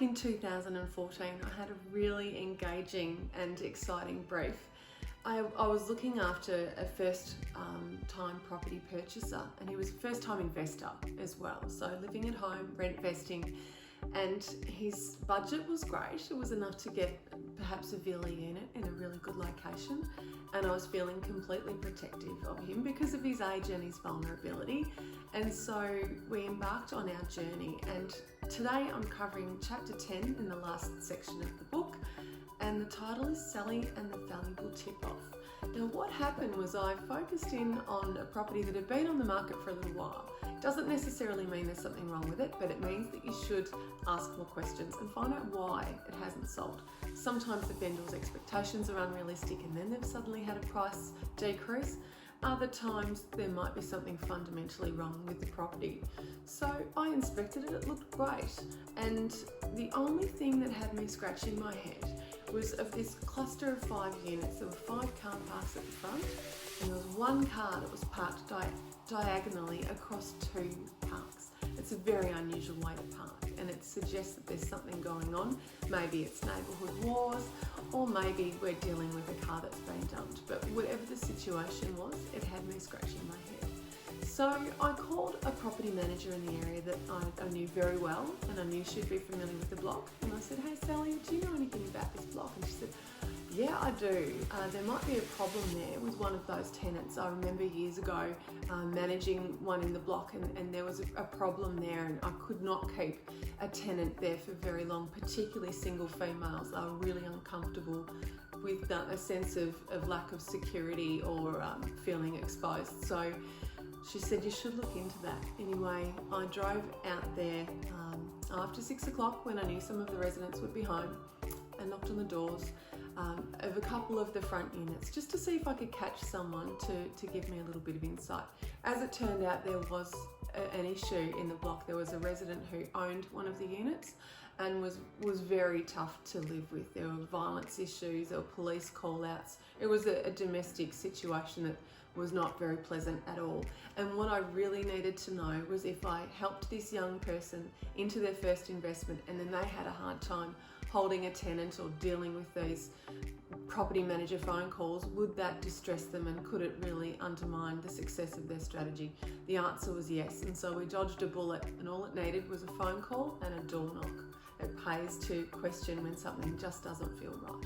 in 2014, I had a really engaging and exciting brief. I was looking after a first-time property purchaser, and he was a first-time investor as well. So living at home, rent vesting, and his budget was great. It was enough to get perhaps a villa unit in a really good location, and I was feeling completely protective of him because of his age and his vulnerability. And so we embarked on our journey, and today I'm covering chapter 10 in the last section of the book, and the title is Sally and the Valuable Tip-Off. Now what happened was I focused in on a property that had been on the market for a little while. Doesn't necessarily mean there's something wrong with it, but it means that you should ask more questions and find out why it hasn't sold. Sometimes the vendor's expectations are unrealistic and then they've suddenly had a price decrease. Other times there might be something fundamentally wrong with the property. So I inspected it, it looked great. And the only thing that had me scratching my head was of this cluster of 5 units. There were 5 car parks at the front, and there was one car that was parked diagonally across 2 parks. It's a very unusual way to park, and it suggests that there's something going on. Maybe it's neighbourhood wars, or maybe we're dealing with a car that's been dumped. But whatever the situation was, it had me scratching my head. So I called a property manager in the area that I knew very well, and I knew she'd be familiar with the block. And I said, "Hey Sally, do you know anything about this block?" And she said, "Yeah, I do. There might be a problem there with one of those tenants. I remember years ago managing one in the block, and there was a problem there, and I could not keep a tenant there for very long, particularly single females. They were really uncomfortable with a sense of lack of security or feeling exposed." So she said, "You should look into that." Anyway, I drove out there after 6 o'clock when I knew some of the residents would be home, and knocked on the doors of a couple of the front units just to see if I could catch someone to give me a little bit of insight. As it turned out, there was an issue in the block. There was a resident who owned one of the units and was very tough to live with. There were violence issues, there were police call-outs. It was a domestic situation that was not very pleasant at all. And what I really needed to know was if I helped this young person into their first investment and then they had a hard time holding a tenant or dealing with these property manager phone calls, would that distress them and could it really undermine the success of their strategy? The answer was yes, and so we dodged a bullet, and all it needed was a phone call and a door knock. It pays to question when something just doesn't feel right.